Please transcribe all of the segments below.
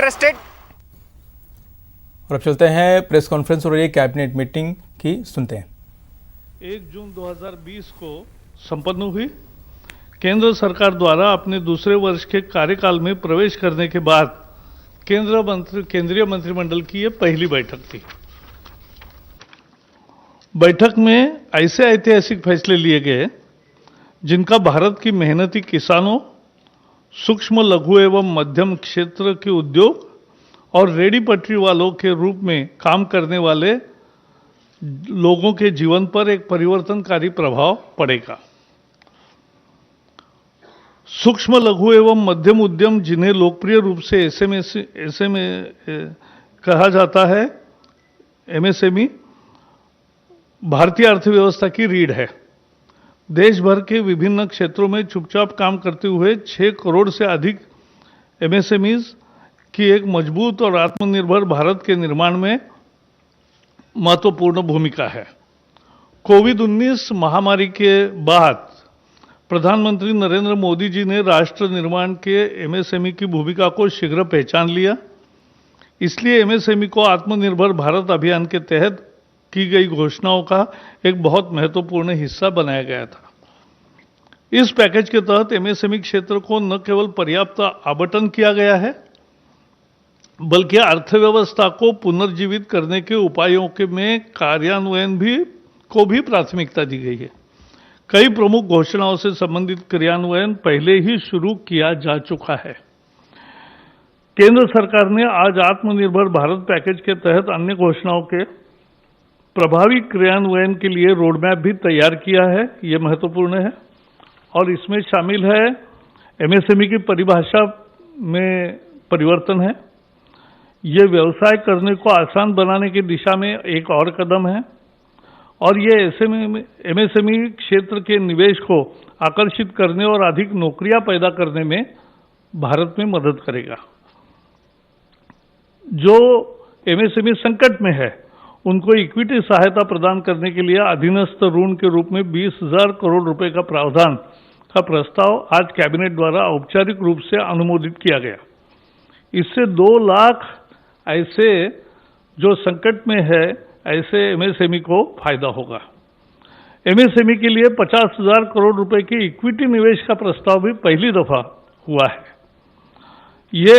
Interested. और अब चलते हैं प्रेस कॉन्फ्रेंस हो रही है कैबिनेट मीटिंग की, सुनते हैं। 1 जून 2020 को संपन्न हुई। केंद्र सरकार द्वारा अपने दूसरे वर्ष के कार्यकाल में प्रवेश करने के बाद केंद्रीय मंत्रिमंडल की यह पहली बैठक थी। बैठक में ऐसे ऐतिहासिक फैसले लिए गए जिनका भारत की मेहनती किसानों, सूक्ष्म लघु एवं मध्यम क्षेत्र के उद्योग और रेडी पटरी वालों के रूप में काम करने वाले लोगों के जीवन पर एक परिवर्तनकारी प्रभाव पड़ेगा। सूक्ष्म लघु एवं मध्यम उद्यम, जिन्हें लोकप्रिय रूप से एसएमए कहा जाता है, एमएसएमई, भारतीय अर्थव्यवस्था की रीढ़ है। देश भर के विभिन्न क्षेत्रों में चुपचाप काम करते हुए 6 करोड़ से अधिक एमएसएमईज की एक मजबूत और आत्मनिर्भर भारत के निर्माण में महत्वपूर्ण भूमिका है। कोविड-19 महामारी के बाद प्रधानमंत्री नरेंद्र मोदी जी ने राष्ट्र निर्माण के एमएसएमई की भूमिका को शीघ्र पहचान लिया। इसलिए एमएसएमई को आत्मनिर्भर भारत अभियान के तहत की गई घोषणाओं का एक बहुत महत्वपूर्ण हिस्सा बनाया गया था। इस पैकेज के तहत एमएसएमई क्षेत्र को न केवल पर्याप्त आवंटन किया गया है, बल्कि अर्थव्यवस्था को पुनर्जीवित करने के उपायों के में कार्यान्वयन को भी प्राथमिकता दी गई है। कई प्रमुख घोषणाओं से संबंधित क्रियान्वयन पहले ही शुरू किया जा चुका है। केंद्र सरकार ने आज आत्मनिर्भर भारत पैकेज के तहत अन्य घोषणाओं के प्रभावी क्रियान्वयन के लिए रोडमैप भी तैयार किया है। यह महत्वपूर्ण है और इसमें शामिल है एमएसएमई की परिभाषा में परिवर्तन है। यह व्यवसाय करने को आसान बनाने की दिशा में एक और कदम है और यह एमएसएमई क्षेत्र के निवेश को आकर्षित करने और अधिक नौकरियां पैदा करने में भारत में मदद करेगा। जो एमएसएमई संकट में है, उनको इक्विटी सहायता प्रदान करने के लिए अधीनस्थ ऋण के रूप में 20,000 करोड़ रुपए का प्रावधान का प्रस्ताव आज कैबिनेट द्वारा औपचारिक रूप से अनुमोदित किया गया। इससे 2 लाख ऐसे जो संकट में है ऐसे एमएसएमई को फायदा होगा। एमएसएमई के लिए 50,000 करोड़ रुपए के इक्विटी निवेश का प्रस्ताव भी पहली दफा हुआ है। ये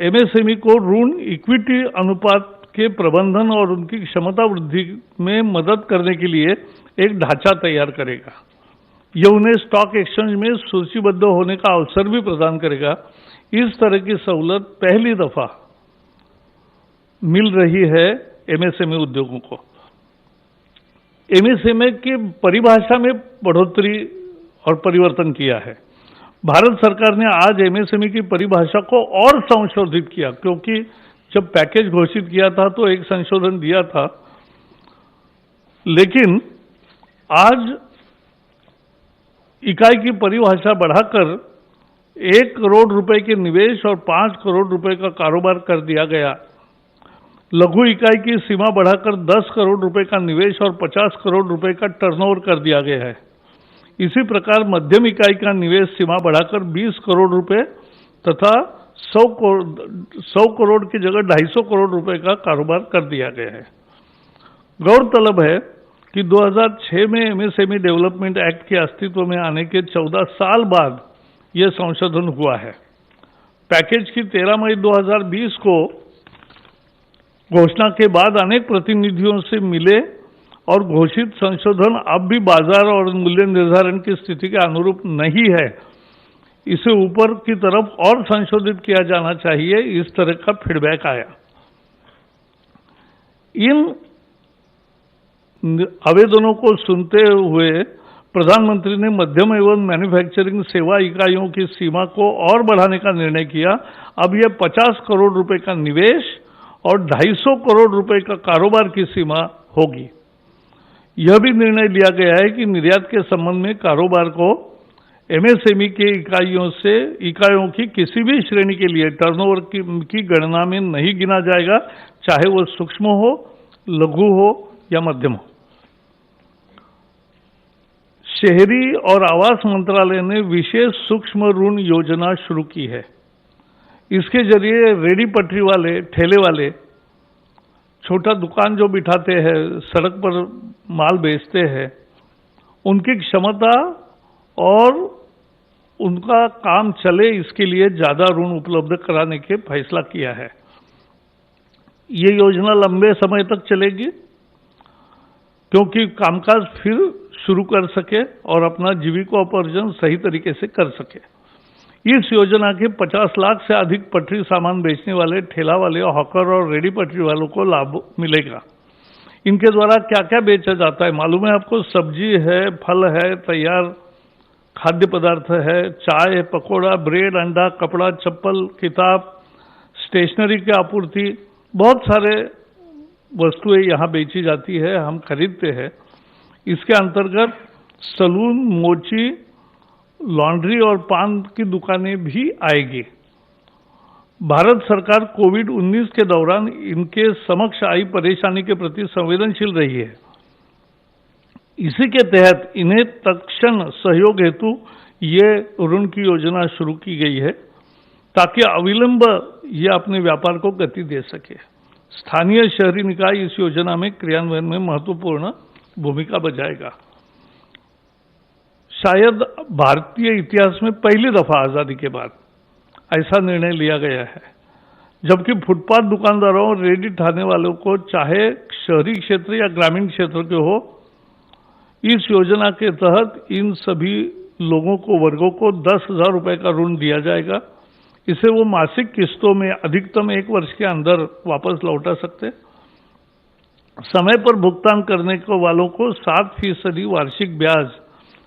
एमएसएमई को ऋण इक्विटी अनुपात के प्रबंधन और उनकी क्षमता वृद्धि में मदद करने के लिए एक ढांचा तैयार करेगा। यह उन्हें स्टॉक एक्सचेंज में सूचीबद्ध होने का अवसर भी प्रदान करेगा। इस तरह की सहूलत पहली दफा मिल रही है एमएसएमई उद्योगों को। एमएसएमई की परिभाषा में बढ़ोतरी और परिवर्तन किया है। भारत सरकार ने आज एमएसएमई की परिभाषा को और संशोधित किया, क्योंकि जब पैकेज घोषित किया था तो एक संशोधन दिया था, लेकिन आज इकाई की परिभाषा बढ़ाकर 1 करोड़ रुपए के निवेश और 5 करोड़ रुपए का कारोबार कर दिया गया। लघु इकाई की सीमा बढ़ाकर 10 करोड़ रुपए का निवेश और 50 करोड़ रुपए का टर्नओवर कर दिया गया है। इसी प्रकार मध्यम इकाई का निवेश सीमा बढ़ाकर 20 करोड़ रुपए तथा 100 करोड़ की जगह 250 करोड़ रुपए का कारोबार कर दिया गया है। गौरतलब है कि 2006 में एमएसएमई डेवलपमेंट एक्ट के अस्तित्व में आने के 14 साल बाद यह संशोधन हुआ है। पैकेज की 13 मई 2020 को घोषणा के बाद अनेक प्रतिनिधियों से मिले और घोषित संशोधन अब भी बाजार और मूल्य निर्धारण की स्थिति के अनुरूप नहीं है, इसे ऊपर की तरफ और संशोधित किया जाना चाहिए, इस तरह का फीडबैक आया। इन आवेदनों को सुनते हुए प्रधानमंत्री ने मध्यम एवं मैन्युफैक्चरिंग सेवा इकाइयों की सीमा को और बढ़ाने का निर्णय किया। अब यह 50 करोड़ रुपए का निवेश और 250 करोड़ रुपए का कारोबार की सीमा होगी। यह भी निर्णय लिया गया है कि निर्यात के संबंध में कारोबार को एमएसएमई के इकाइयों की किसी भी श्रेणी के लिए टर्नओवर की गणना में नहीं गिना जाएगा, चाहे वो सूक्ष्म हो, लघु हो या मध्यम हो। शहरी और आवास मंत्रालय ने विशेष सूक्ष्म ऋण योजना शुरू की है। इसके जरिए रेडी पटरी वाले, ठेले वाले, छोटा दुकान जो बिठाते हैं, सड़क पर माल बेचते हैं, उनकी क्षमता और उनका काम चले इसके लिए ज्यादा ऋण उपलब्ध कराने के फैसला किया है। ये योजना लंबे समय तक चलेगी क्योंकि कामकाज फिर शुरू कर सके और अपना जीविकोपार्जन सही तरीके से कर सके। इस योजना के 50 लाख से अधिक पटरी सामान बेचने वाले ठेला वाले, हॉकर और रेडी पटरी वालों को लाभ मिलेगा। इनके द्वारा क्या क्या बेचा जाता है मालूम है आपको? सब्जी है, फल है, तैयार खाद्य पदार्थ है, चाय, पकोड़ा, ब्रेड, अंडा, कपड़ा, चप्पल, किताब, स्टेशनरी की आपूर्ति, बहुत सारे वस्तुएं यहाँ बेची जाती है, हम खरीदते हैं। इसके अंतर्गत सलून, मोची, लॉन्ड्री और पान की दुकानें भी आएगी। भारत सरकार कोविड-19 के दौरान इनके समक्ष आई परेशानी के प्रति संवेदनशील रही है। इसी के तहत इन्हें तत्क्षण सहयोग हेतु ये ऋण की योजना शुरू की गई है ताकि अविलंब ये अपने व्यापार को गति दे सके। स्थानीय शहरी निकाय इस योजना में क्रियान्वयन में महत्वपूर्ण भूमिका बजाएगा। शायद भारतीय इतिहास में पहली दफा आजादी के बाद ऐसा निर्णय लिया गया है, जबकि फुटपाथ दुकानदारों और रेडी ठाने वालों को, चाहे शहरी क्षेत्र या ग्रामीण क्षेत्र के हो, इस योजना के तहत इन सभी लोगों को, वर्गों को 10,000 रुपए का ऋण दिया जाएगा। इसे वो मासिक किस्तों में अधिकतम 1 वर्ष के अंदर वापस लौटा सकते। समय पर भुगतान करने को वालों को 7% वार्षिक ब्याज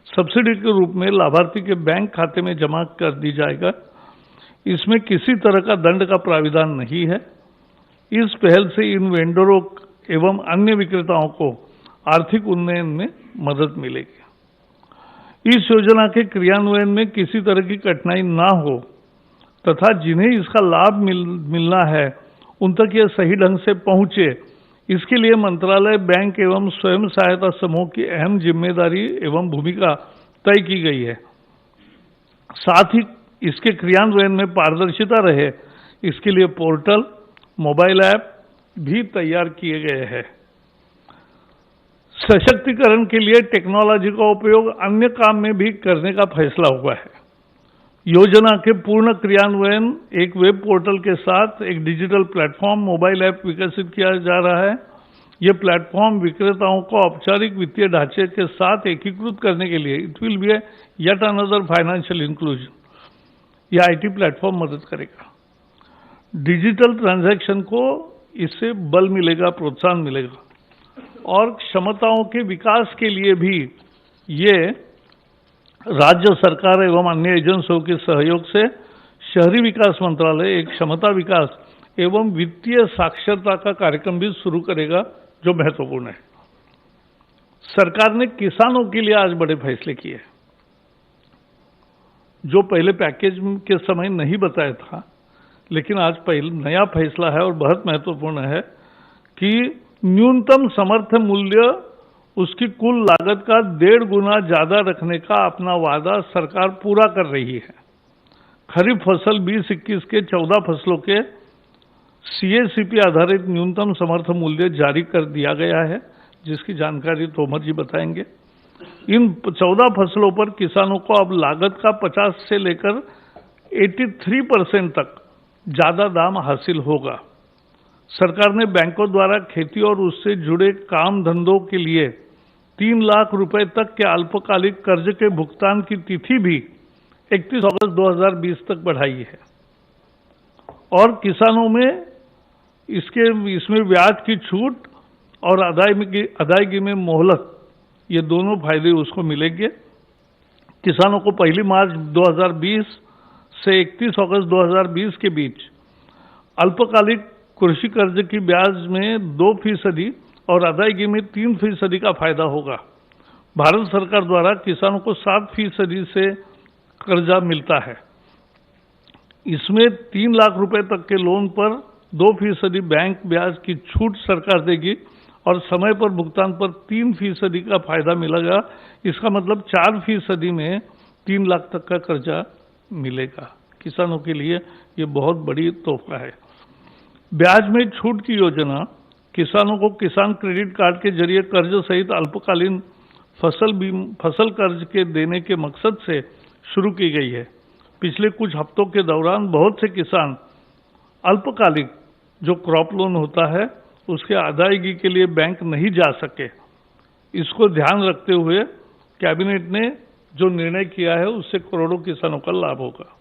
सब्सिडी के रूप में लाभार्थी के बैंक खाते में जमा कर दी जाएगा। इसमें किसी तरह का दंड का प्राविधान नहीं है। इस पहल से इन वेंडरों एवं अन्य विक्रेताओं को आर्थिक उन्नयन में मदद मिलेगी। इस योजना के क्रियान्वयन में किसी तरह की कठिनाई ना हो तथा जिन्हें इसका लाभ मिलना है उन तक यह सही ढंग से पहुंचे, इसके लिए मंत्रालय, बैंक एवं स्वयं सहायता समूह की अहम जिम्मेदारी एवं भूमिका तय की गई है। साथ ही इसके क्रियान्वयन में पारदर्शिता रहे, इसके लिए पोर्टल, मोबाइल ऐप भी तैयार किए गए हैं। सशक्तिकरण के लिए टेक्नोलॉजी का उपयोग अन्य काम में भी करने का फैसला हुआ है। योजना के पूर्ण क्रियान्वयन एक वेब पोर्टल के साथ एक डिजिटल प्लेटफॉर्म, मोबाइल ऐप विकसित किया जा रहा है। यह प्लेटफॉर्म विक्रेताओं को औपचारिक वित्तीय ढांचे के साथ एकीकृत करने के लिए it will be yet another financial inclusion, यह आईटी प्लेटफॉर्म मदद करेगा। डिजिटल ट्रांजैक्शन को इससे बल मिलेगा, प्रोत्साहन मिलेगा और क्षमताओं के विकास के लिए भी ये राज्य सरकार एवं अन्य एजेंसियों के सहयोग से शहरी विकास मंत्रालय एक क्षमता विकास एवं वित्तीय साक्षरता का कार्यक्रम भी शुरू करेगा, जो महत्वपूर्ण है। सरकार ने किसानों के लिए आज बड़े फैसले किए, जो पहले पैकेज के समय नहीं बताया था, लेकिन आज पहले नया फैसला है और बहुत महत्वपूर्ण है कि न्यूनतम समर्थन मूल्य उसकी कुल लागत का 1.5 गुना ज्यादा रखने का अपना वादा सरकार पूरा कर रही है। खरीफ फसल 2021 के 14 फसलों के CACP आधारित न्यूनतम समर्थन मूल्य जारी कर दिया गया है, जिसकी जानकारी तोमर जी बताएंगे। इन 14 फसलों पर किसानों को अब लागत का 50 से लेकर 83% तक ज्यादा दाम हासिल होगा। सरकार ने बैंकों द्वारा खेती और उससे जुड़े काम धंधों के लिए 3 लाख रुपए तक के अल्पकालिक कर्ज के भुगतान की तिथि भी 31 अगस्त 2020 तक बढ़ाई है और किसानों में इसमें ब्याज की छूट और अदायगी में मोहलत, ये दोनों फायदे उसको मिलेंगे। किसानों को 1 मार्च 2020 से 31 अगस्त 2020 के बीच अल्पकालिक कृषि कर्ज की ब्याज में 2% और अदायगी में 3% का फायदा होगा। भारत सरकार द्वारा किसानों को 7% से कर्जा मिलता है। इसमें 3 लाख रुपए तक के लोन पर 2% बैंक ब्याज की छूट सरकार देगी और समय पर भुगतान पर 3% का फायदा मिलेगा। इसका मतलब 4% में 3 लाख तक का कर्जा मिलेगा। किसानों के लिए ये बहुत बड़ी तोहफा है। ब्याज में छूट की योजना किसानों को किसान क्रेडिट कार्ड के जरिए कर्ज सहित अल्पकालीन फसल कर्ज के देने के मकसद से शुरू की गई है। पिछले कुछ हफ्तों के दौरान बहुत से किसान अल्पकालिक जो क्रॉप लोन होता है उसके अदायगी के लिए बैंक नहीं जा सके। इसको ध्यान रखते हुए कैबिनेट ने जो निर्णय किया है उससे करोड़ों किसानों का लाभ होगा।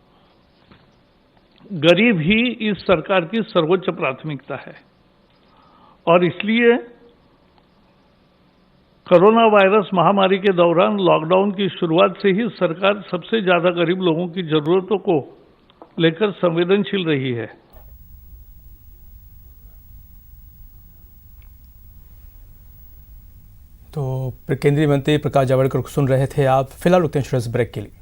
गरीब ही इस सरकार की सर्वोच्च प्राथमिकता है और इसलिए कोरोना वायरस महामारी के दौरान लॉकडाउन की शुरुआत से ही सरकार सबसे ज्यादा गरीब लोगों की जरूरतों को लेकर संवेदनशील रही है। तो केंद्रीय मंत्री प्रकाश जावड़ेकर को सुन रहे थे आप। फिलहाल रुकते हैं ब्रेक के लिए।